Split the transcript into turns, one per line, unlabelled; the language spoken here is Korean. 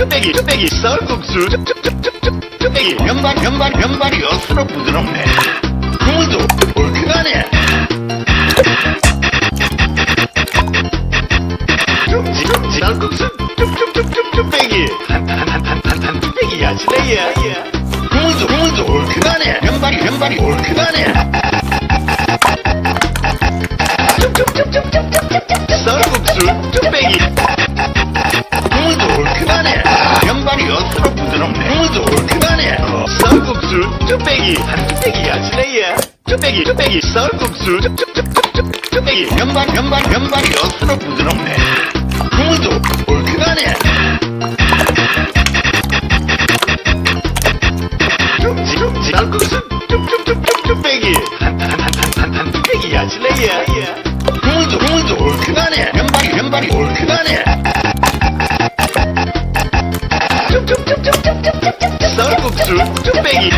쭈빼기 쌀국수 쭈빼기 면발이 여스러 부드럽네. 국물도 얼큰하네. 쭈빼기 쌀국수 쭈빼기 한한 쭈빼기 야지네야. 국물도 얼큰하네. 면발이 얼큰하네. 쌀국수 쭈빼기 국물도 얼큰하네. 면발이 여스러 부드럽네. 국물도 얼큰하네. 쌀국수 쭈빼기 한 쭈빼기 야지네야. 쭈빼기 쌀국수 쭈빼기 면발이 여스러 부드럽네. 국물도 얼큰하네. 쌀국수 쭈빼기 한 쭈빼기 야지네야. 국물도 얼큰하네. 면발이 얼큰하네. 쌀국수 쭈빼기